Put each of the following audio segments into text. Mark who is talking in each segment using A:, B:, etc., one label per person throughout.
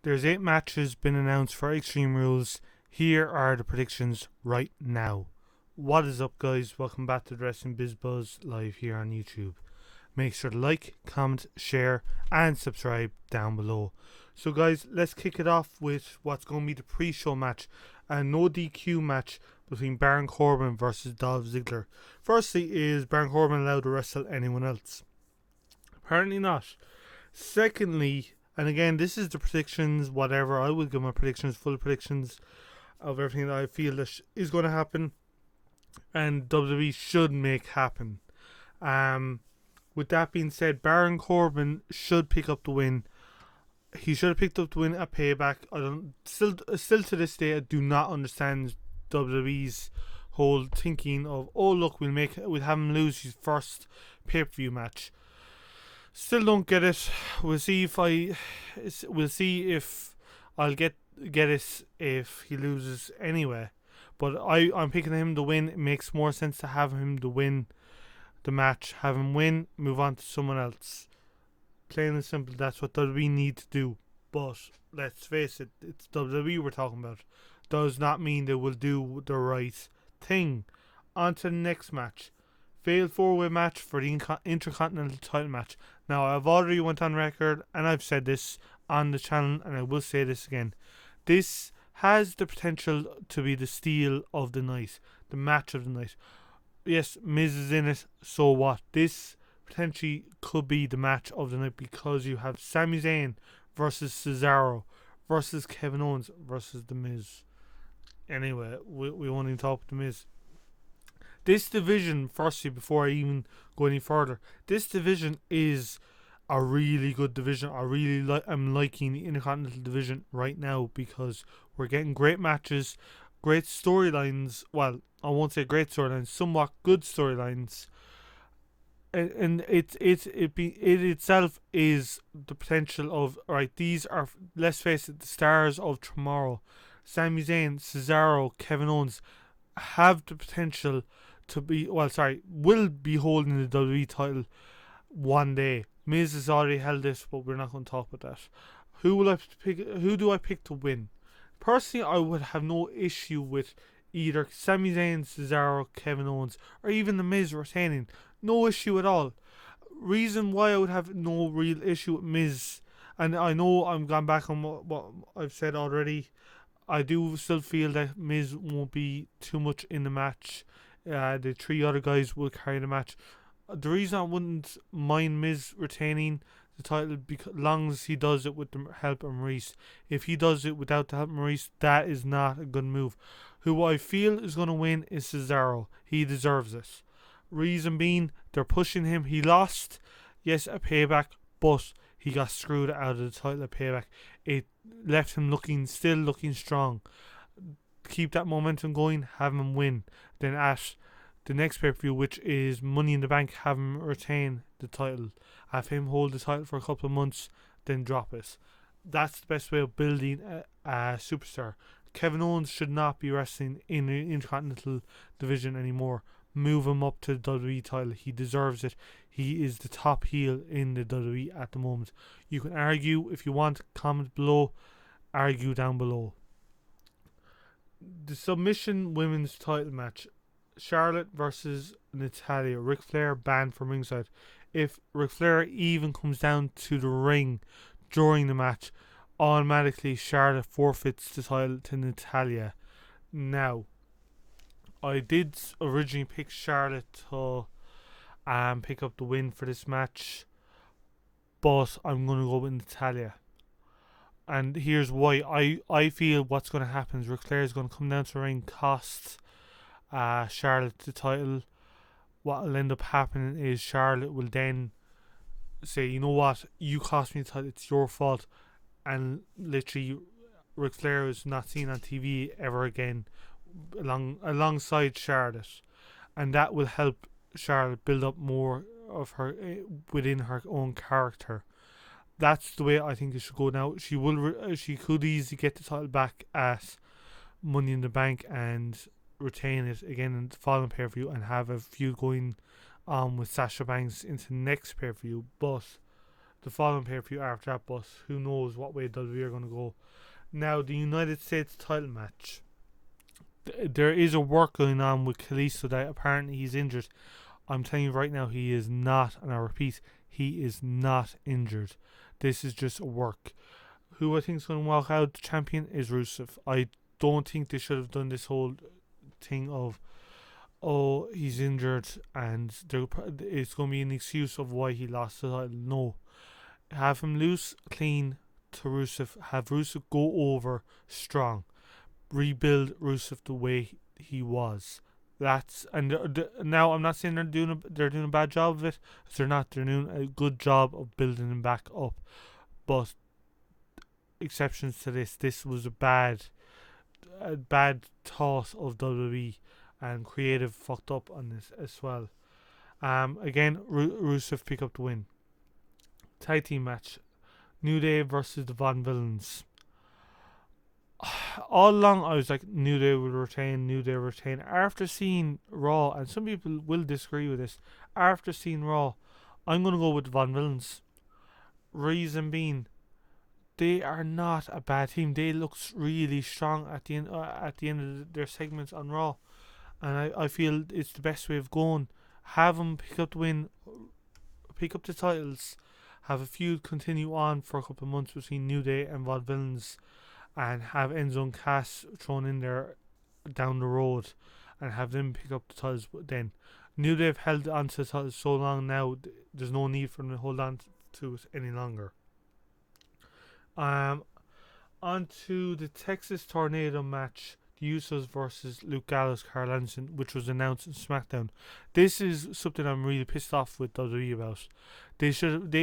A: There's 8 matches been announced for Extreme Rules. Here are the predictions right now. What is up, guys? Welcome back to the Wrestling Biz Buzz live here on YouTube. Make sure to like, comment, share and subscribe down below. So guys, let's kick it off with what's going to be the pre-show match. A no DQ match between Baron Corbin versus Dolph Ziggler. Firstly, is Baron Corbin allowed to wrestle anyone else? Apparently not. Secondly, and again, this is the predictions, whatever. I will give my predictions, full predictions of everything that I feel that is going to happen and WWE should make happen. With that being said, Baron Corbin should pick up the win. He should have picked up the win at Payback. Still to this day, I do not understand WWE's whole thinking of, oh look, we'll have him lose his first pay-per-view match. Still don't get it. We'll see if I'll get it if he loses anyway. But I'm picking him to win. It makes more sense to have him to win the match. Have him win, move on to someone else. Plain and simple, that's what WWE need to do. But let's face it, it's WWE we're talking about. Does not mean they will do the right thing. On to the next match. Failed 4-way match for the Intercontinental title match. Now, I've already went on record and I've said this on the channel and I will say this again. This has the potential to be the steal of the night. The match of the night. Yes, Miz is in it, so what? This potentially could be the match of the night because you have Sami Zayn versus Cesaro versus Kevin Owens versus The Miz. Anyway, we won't even talk about The Miz. This division, firstly, before I even go any further, this division is a really good division. I'm liking the Intercontinental division right now because we're getting great matches, great storylines. Well, I won't say great storylines, somewhat good storylines. And it itself is the potential of, right, these are, let's face it, the stars of tomorrow. Sami Zayn, Cesaro, Kevin Owens have the potential to be, will be holding the WWE title one day. Miz has already held this, but we're not going to talk about that. Who do I pick to win? Personally, I would have no issue with either Sami Zayn, Cesaro, Kevin Owens, or even The Miz retaining. No issue at all. Reason why I would have no real issue with Miz, and I know I'm gone back on what I've said already. I do still feel that Miz won't be too much in the match. The 3 other guys will carry the match. The reason I wouldn't mind Miz retaining the title, because long as he does it with the help of Maurice. If he does it without the help of Maurice, that is not a good move. Who I feel is going to win is Cesaro. He deserves it. Reason being, they're pushing him. He lost, yes, at Payback, but he got screwed out of the title at Payback. It left him still looking strong. Keep that momentum going, have him win. Then at the next pay-per-view, which is Money in the Bank, have him retain the title. Have him hold the title for a couple of months, then drop it. That's the best way of building a superstar. Kevin Owens should not be wrestling in the Intercontinental division anymore. Move him up to the WWE title. He deserves it. He is the top heel in the WWE at the moment. You can argue if you want, comment below, argue down below. The submission women's title match. Charlotte versus Natalya. Ric Flair banned from ringside. If Ric Flair even comes down to the ring during the match, automatically Charlotte forfeits the title to Natalya. Now, I did originally pick Charlotte to pick up the win for this match, but I'm going to go with Natalya. And here's why. I feel what's going to happen is Ric Flair is going to come down to the ring, cost Charlotte the title. What will end up happening is Charlotte will then say, you know what, you cost me the title, it's your fault. And literally Ric Flair is not seen on TV ever again alongside Charlotte. And that will help Charlotte build up more of her within her own character. That's the way I think it should go now. She could easily get the title back at Money in the Bank and retain it again in the following pay-per-view and have a feud going with Sasha Banks into the next pay-per-view. But the following pay-per-view after that, but who knows what way WWE are going to go. Now, the United States title match. There is a work going on with Kalisto that apparently he's injured. I'm telling you right now, he is not, and I repeat, he is not injured. This is just a work. Who I think is going to walk out the champion is Rusev. I don't think they should have done this whole thing of, oh, he's injured and it's going to be an excuse of why he lost the title. No. Have him loose, clean to Rusev. Have Rusev go over strong. Rebuild Rusev the way he was. That's now I'm not saying they're doing a bad job of it. They're not. They're doing a good job of building him back up. But exceptions to this. This was a bad thought of WWE, and creative fucked up on this as well. Again, Rusev pick up the win. Tag team match: New Day versus the Von Villains. All along I was like, New Day will retain, New Day retain. After seeing Raw, and some people will disagree with this, after seeing Raw, I'm going to go with the Von Villains. Reason being, they are not a bad team. They look really strong at the end of their segments on Raw, and I feel it's the best way of going. Have them pick up the win, pick up the titles, have a feud continue on for a couple of months between New Day and Von Villains, and have Enzo and Cass thrown in there down the road, and have them pick up the titles. Then New Day have held on to the titles so long now, there's no need for them to hold on to it any longer. On to the Texas Tornado match, the Usos versus Luke Gallows, Carl Anderson, which was announced in SmackDown. This is something I'm really pissed off with WWE about. They should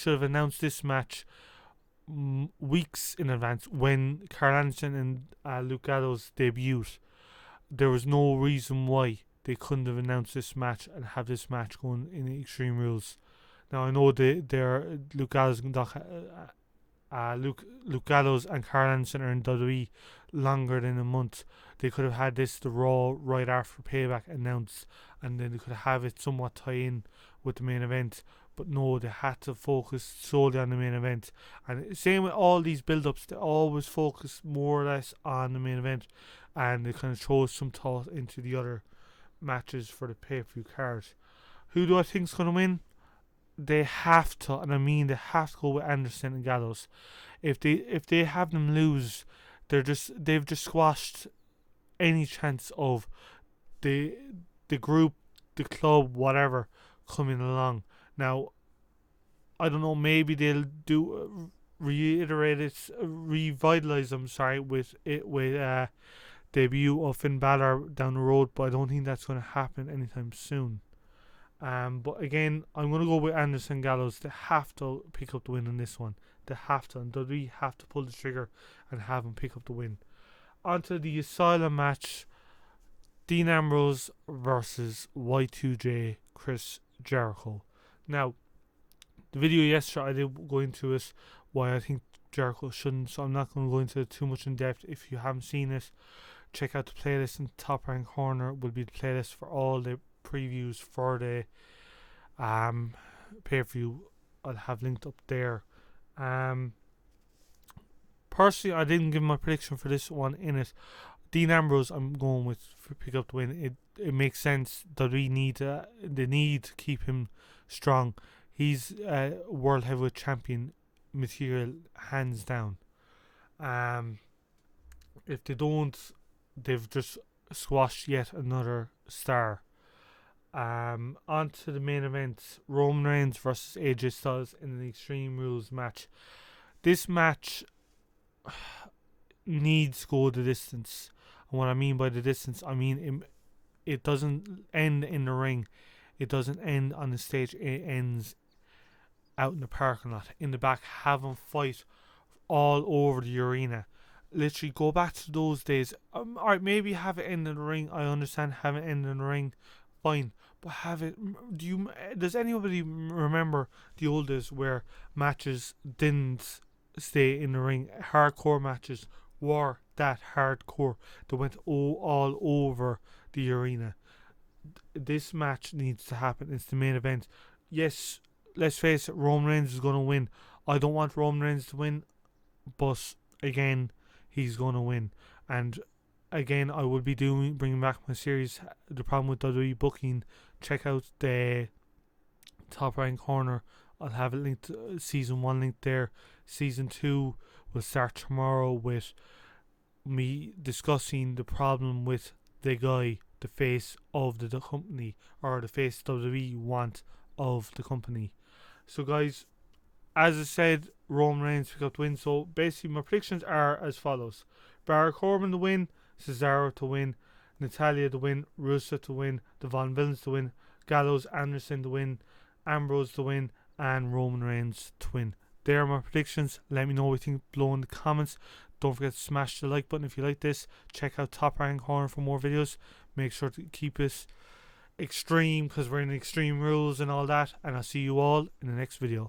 A: have announced this match weeks in advance when Carl Anderson and Luke Gallows debuted. There was no reason why they couldn't have announced this match and have this match going in the Extreme Rules. Now I know they're Luke Gallows and Luke Gallows and Carl Anderson are in WWE longer than a month. They could have had the Raw right after Payback announced, and then they could have it somewhat tie in with the main event. But no, they had to focus solely on the main event. And same with all these build-ups, they always focus more or less on the main event, and they kind of throw some thought into the other matches for the pay-per-view card. Who do I think is going to win? They have to, and I mean they have to go with Anderson and Gallows. If they have them lose, they've just squashed any chance of the group, the club, whatever coming along. Now, I don't know. Maybe they'll revitalize them. With debut of Finn Balor down the road, but I don't think that's going to happen anytime soon. But again, I'm going to go with Anderson Gallows. They have to pick up the win in this one. They have to, and WWE have to pull the trigger and have them pick up the win. Onto the Asylum match: Dean Ambrose versus Y2J Chris Jericho. Now, the video yesterday I did go into it, why I think Jericho shouldn't, so I'm not going to go into it too much in depth. If you haven't seen it, check out the playlist in the top right corner. Will be the playlist for all the previews for the pay-per-view. I'll have linked up there. Personally, I didn't give my prediction for this one in it. Dean Ambrose, I'm going with for pick up the win. It makes sense that they need to keep him strong. He's world heavyweight champion material, hands down. If they don't, they've just squashed yet another star. On to the main event: Roman Reigns versus AJ Styles in an Extreme Rules match. This match needs to go the distance. And what I mean by the distance, I mean it doesn't end in the ring. It doesn't end on the stage. It ends out in the parking lot, in the back. Have them fight all over the arena. Literally go back to those days. Alright, maybe have it end in the ring. I understand having it end in the ring, fine. But have it. Does anybody remember the old days where matches didn't stay in the ring? Hardcore matches were that hardcore. They went all over the arena. This match needs to happen. It's the main event. Yes, let's face it, Roman Reigns is going to win. I don't want Roman Reigns to win, but again, he's going to win. And again, I will be bringing back my series, The Problem with WWE Booking. Check out the Top Right Corner. I'll have it linked, season 1 linked there. Season 2 will start tomorrow with me discussing the problem with the guy, the face of the company, or the face WWE want of the company. So guys, as I said, Roman Reigns pick up the win. So basically my predictions are as follows: Baron Corbin to win, Cesaro to win, Natalia to win, Rusev to win, the Von Villains to win, Gallows Anderson to win, Ambrose to win, and Roman Reigns to win. There are my predictions. Let me know what you think below in the comments. Don't forget to smash the like button if you like this. Check out Top Right Corner for more videos. Make sure to keep it extreme, because we're in extreme rules and all that. And I'll see you all in the next video.